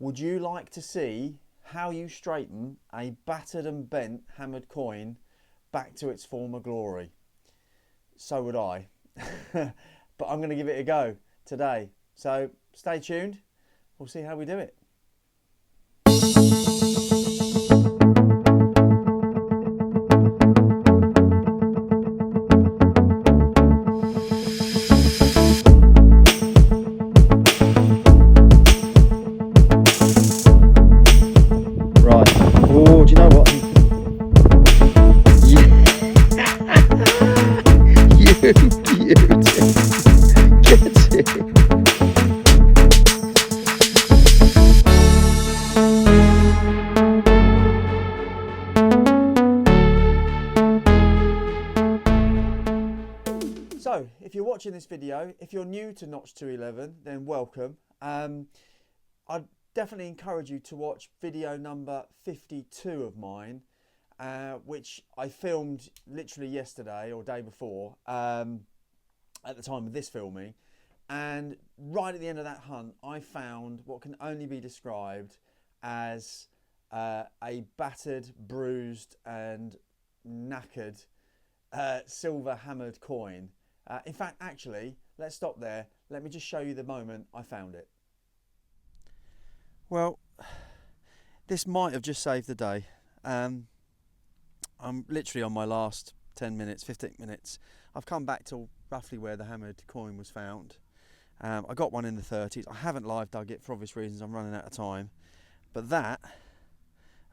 Would you like to see how you straighten a battered and bent hammered coin back to its former glory? So would I. But I'm going to give it a go today. So stay tuned. We'll see how we do it. Right. Oh, do you know what? You beauty. Get it. So, if you're watching this video, if you're new to Notch 211, then welcome. I'd definitely encourage you to watch video number 52 of mine, which I filmed literally yesterday or day before, at the time of this filming. And right at the end of that hunt, I found what can only be described as a battered, bruised and knackered silver hammered coin. In fact, actually, let's stop there. Let me just show you the moment I found it. Well, this might have just saved the day. I'm literally on my last 10 minutes, 15 minutes. I've come back to roughly where the hammered coin was found. I got one in the 30s. I haven't live dug it for obvious reasons. I'm running out of time. But that,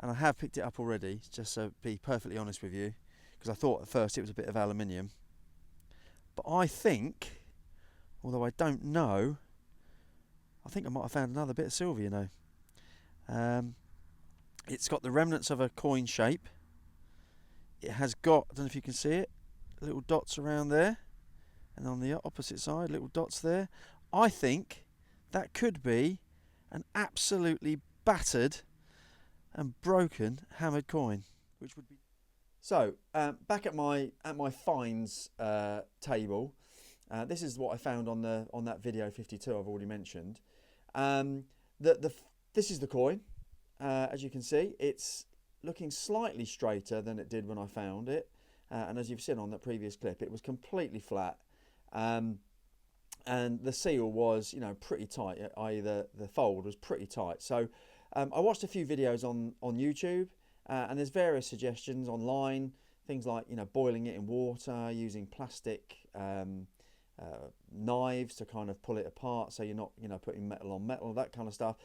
and I have picked it up already, just to be perfectly honest with you, because I thought at first it was a bit of aluminium. But I think, although I don't know, I think I might have found another bit of silver, you know. It's got the remnants of a coin shape. It has got, I don't know if you can see it, little dots around there. And on the opposite side, little dots there. I think that could be an absolutely battered and broken hammered coin, which would be. So back at my finds table, this is what I found on that video 52 I've already mentioned. This is the coin. As you can see, it's looking slightly straighter than it did when I found it, and as you've seen on that previous clip, it was completely flat. And the seal was, you know, pretty tight, i.e. the fold was pretty tight. So I watched a few videos on YouTube, and there's various suggestions online, things like, you know, boiling it in water, using plastic knives to kind of pull it apart so you're not, you know, putting metal on metal, that kind of stuff.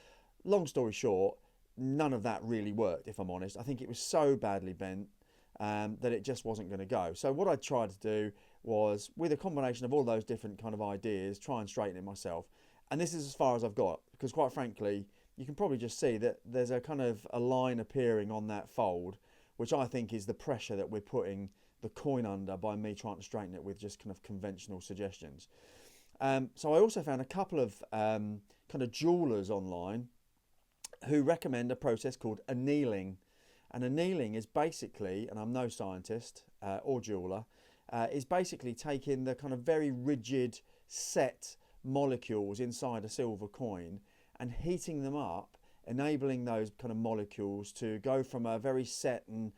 Long story short, none of that really worked, if I'm honest. I think it was so badly bent that it just wasn't going to go. So what I tried to do was, with a combination of all those different kind of ideas, try and straighten it myself. And this is as far as I've got, because quite frankly, you can probably just see that there's a kind of a line appearing on that fold, which I think is the pressure that we're putting the coin under by me trying to straighten it with just kind of conventional suggestions. So I also found a couple of kind of jewelers online who recommend a process called annealing. And annealing is basically, and I'm no scientist or jeweler, is basically taking the kind of very rigid set molecules inside a silver coin and heating them up, enabling those kind of molecules to go from a very set and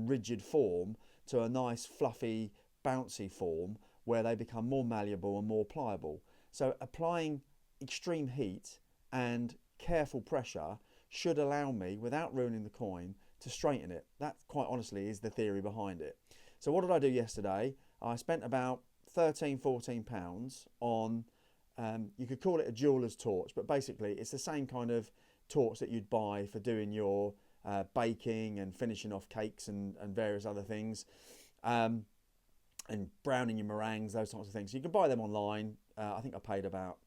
rigid form to a nice fluffy bouncy form where they become more malleable and more pliable. So applying extreme heat and careful pressure should allow me, without ruining the coin, to straighten it. That, quite honestly, is the theory behind it. So what did I do yesterday? I spent about £13-14 on, you could call it a jeweler's torch, but basically it's the same kind of torch that you'd buy for doing your baking and finishing off cakes and various other things, and browning your meringues, those sorts of things. So you can buy them online. I think I paid about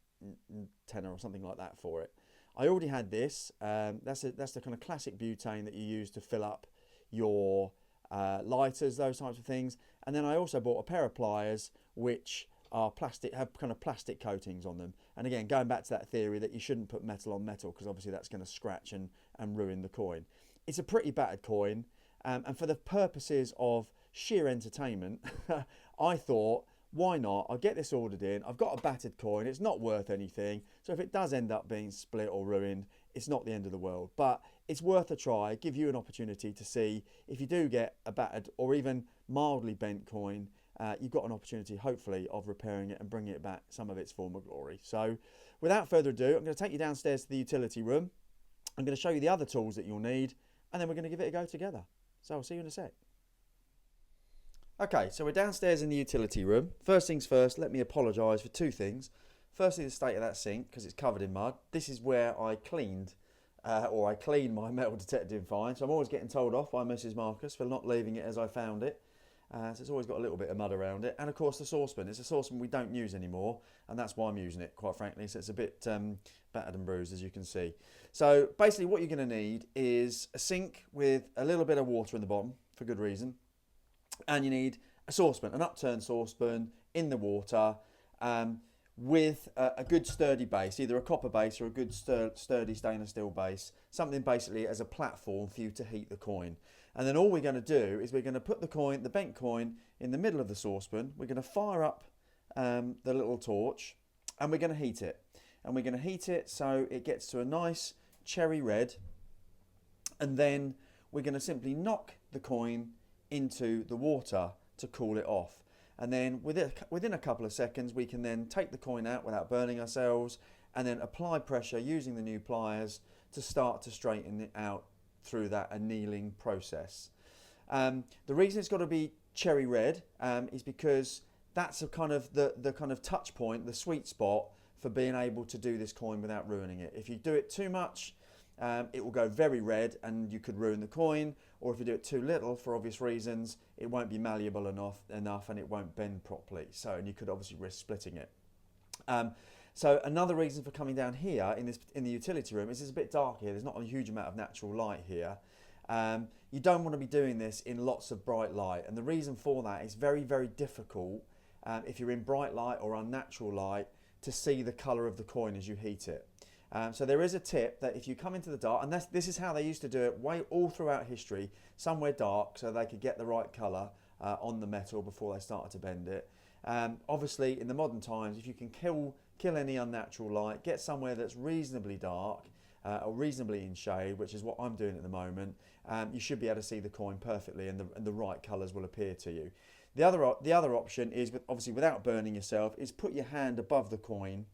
£10 or something like that for it. I already had this. That's the kind of classic butane that you use to fill up your lighters, those types of things. And then I also bought a pair of pliers which are plastic, have kind of plastic coatings on them. And again, going back to that theory that you shouldn't put metal on metal, because obviously that's going to scratch and ruin the coin. It's a pretty battered coin, and for the purposes of sheer entertainment, I thought, why not? I'll get this ordered in. I've got a battered coin. It's not worth anything. So if it does end up being split or ruined, it's not the end of the world, but it's worth a try. Give you an opportunity to see if you do get a battered or even mildly bent coin, you've got an opportunity, hopefully, of repairing it and bringing it back some of its former glory. So without further ado, I'm going to take you downstairs to the utility room. I'm going to show you the other tools that you'll need, and then we're going to give it a go together. So I'll see you in a sec. Okay, so we're downstairs in the utility room. First things first, let me apologise for two things. Firstly, the state of that sink, because it's covered in mud. This is where I cleaned, I cleaned my metal detecting find. So I'm always getting told off by Mrs. Marcus for not leaving it as I found it. So it's always got a little bit of mud around it. And of course the saucepan. It's a saucepan we don't use anymore, and that's why I'm using it, quite frankly. So it's a bit battered and bruised, as you can see. So basically what you're going to need is a sink with a little bit of water in the bottom, for good reason. And you need a saucepan, an upturned saucepan in the water, with a good sturdy base, either a copper base or a good sturdy stainless steel base, something basically as a platform for you to heat the coin. And then all we're going to do is we're going to put the bent coin in the middle of the saucepan. We're going to fire up the little torch, and we're going to heat it. And we're going to heat it so it gets to a nice cherry red, and then we're going to simply knock the coin into the water to cool it off. And then within a couple of seconds we can then take the coin out without burning ourselves, and then apply pressure using the new pliers to start to straighten it out through that annealing process. The reason it's got to be cherry red is because that's the kind of touch point, the sweet spot for being able to do this coin without ruining it. If you do it too much, it will go very red and you could ruin the coin, or if you do it too little, for obvious reasons, it won't be malleable enough and it won't bend properly. And you could obviously risk splitting it. So another reason for coming down here in the utility room is it's a bit dark here. There's not a huge amount of natural light here. You don't want to be doing this in lots of bright light, and the reason for that is very, very difficult if you're in bright light or unnatural light to see the colour of the coin as you heat it. So there is a tip that if you come into the dark, and this is how they used to do it all throughout history, somewhere dark so they could get the right colour on the metal before they started to bend it. Obviously in the modern times, if you can kill any unnatural light, get somewhere that's reasonably dark or reasonably in shade, which is what I'm doing at the moment, you should be able to see the coin perfectly, and the right colours will appear to you. The other option is, obviously without burning yourself, is put your hand above the coin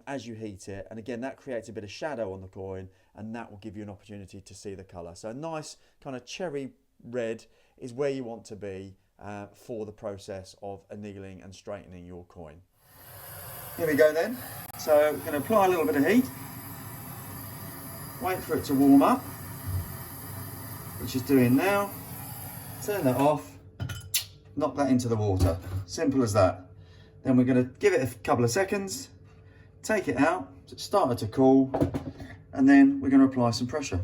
as you heat it, and again that creates a bit of shadow on the coin, and that will give you an opportunity to see the colour. So a nice kind of cherry red is where you want to be for the process of annealing and straightening your coin. Here we go then. So we're going to apply a little bit of heat, wait for it to warm up, which it's doing now, turn that off, knock that into the water, simple as that. Then we're going to give it a couple of seconds, take it out, so it's started to cool, and then we're going to apply some pressure.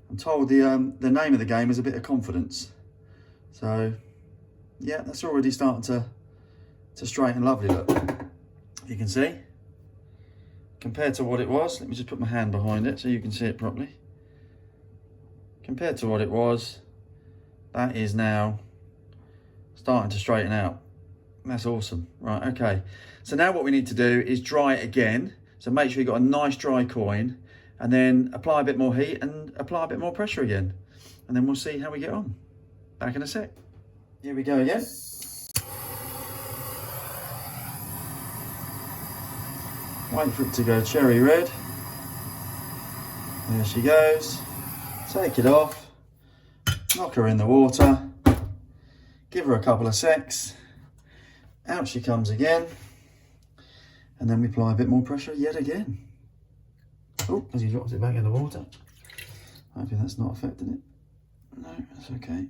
I'm told the name of the game is a bit of confidence. So yeah, that's already starting to straighten lovely, look. You can see, compared to what it was, let me just put my hand behind it so you can see it properly. Compared to what it was, that is now starting to straighten out. That's awesome. Right, okay. So now what we need to do is dry it again. So make sure you've got a nice dry coin, and then apply a bit more heat and apply a bit more pressure again. And then we'll see how we get on. Back in a sec. Here we go again. Wait for it to go cherry red. There she goes. Take it off. Knock her in the water. Give her a couple of secs. Out she comes again, and then we apply a bit more pressure yet again. Oh, as he drops it back in the water. Hopefully that's not affecting it. No, that's okay.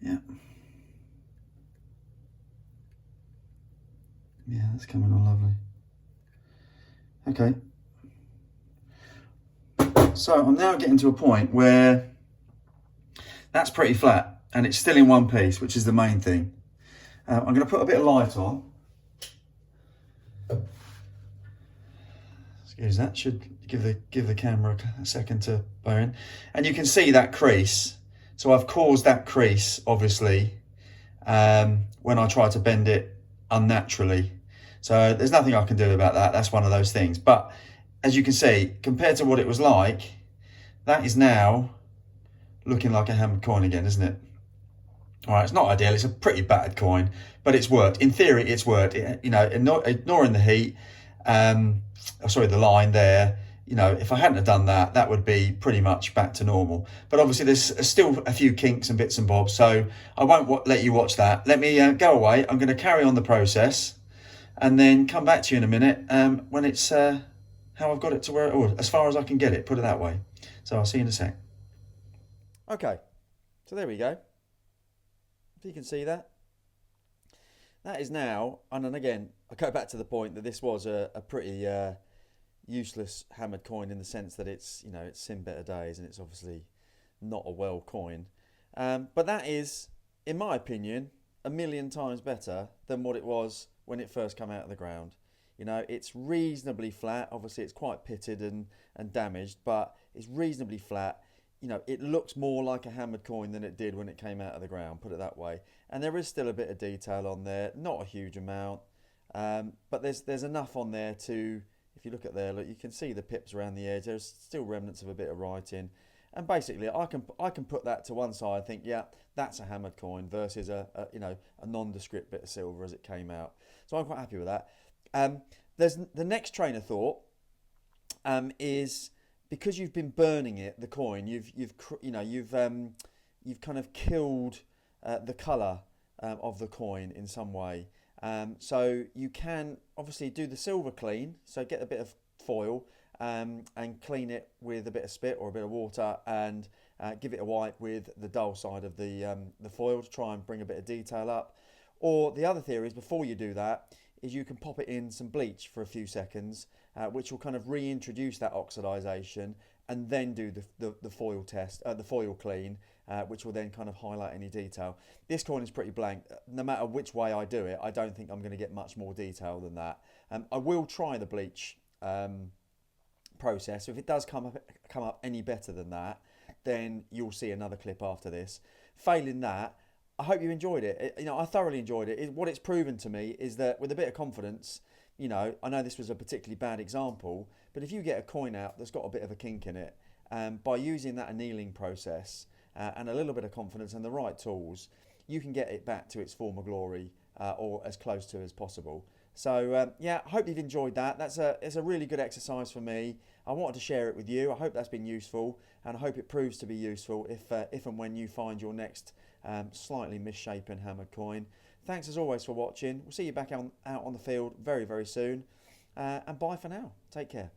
Yeah. Yeah, that's coming on lovely. Okay. So I'm now getting to a point where that's pretty flat, and it's still in one piece, which is the main thing. I'm going to put a bit of light on. Excuse that, should give the camera a second to burn. And you can see that crease. So I've caused that crease, obviously, when I try to bend it unnaturally. So there's nothing I can do about that. That's one of those things. But as you can see, compared to what it was like, that is now looking like a hammered coin again, isn't it? All right, it's not ideal. It's a pretty battered coin, but it's worked. In theory, it's worked. Ignoring the heat, the line there. If I hadn't have done that, that would be pretty much back to normal. But obviously, there's still a few kinks and bits and bobs, so I won't let you watch that. Let me go away. I'm going to carry on the process, and then come back to you in a minute when it's how I've got it to where, or as far as I can get it. Put it that way. So I'll see you in a sec. Okay, so there we go. If you can see that. That is now, and then again, I go back to the point that this was a pretty useless hammered coin in the sense that it's seen better days and it's obviously not a well coin. But that is, in my opinion, a million times better than what it was when it first came out of the ground. It's reasonably flat. Obviously, it's quite pitted and damaged, but it's reasonably flat. It looks more like a hammered coin than it did when it came out of the ground, put it that way. And there is still a bit of detail on there, not a huge amount, but there's enough on there to, if you look at there, look, you can see the pips around the edge. There's still remnants of a bit of writing, and basically I can put that to one side and think, yeah, that's a hammered coin versus a nondescript bit of silver as it came out. So I'm quite happy with that. There's the next train of thought is, because you've been burning it, the coin, you've kind of killed the colour of the coin in some way. So you can obviously do the silver clean. So get a bit of foil and clean it with a bit of spit or a bit of water, and give it a wipe with the dull side of the foil to try and bring a bit of detail up. Or the other theory is, before you do that, is you can pop it in some bleach for a few seconds, which will kind of reintroduce that oxidization, and then do the foil test, the foil clean, which will then kind of highlight any detail. This coin is pretty blank. No matter which way I do it, I don't think I'm going to get much more detail than that. I will try the bleach process. So if it does come up any better than that, then you'll see another clip after this. Failing that, I hope you enjoyed it. I thoroughly enjoyed it. What it's proven to me is that with a bit of confidence, I know this was a particularly bad example, but if you get a coin out that's got a bit of a kink in it, by using that annealing process and a little bit of confidence and the right tools, you can get it back to its former glory, or as close to as possible. So I hope you've enjoyed that. It's a really good exercise for me. I wanted to share it with you. I hope that's been useful, and I hope it proves to be useful if and when you find your next slightly misshapen hammered coin. Thanks as always for watching. We'll see you back out on the field very, very soon. And bye for now. Take care.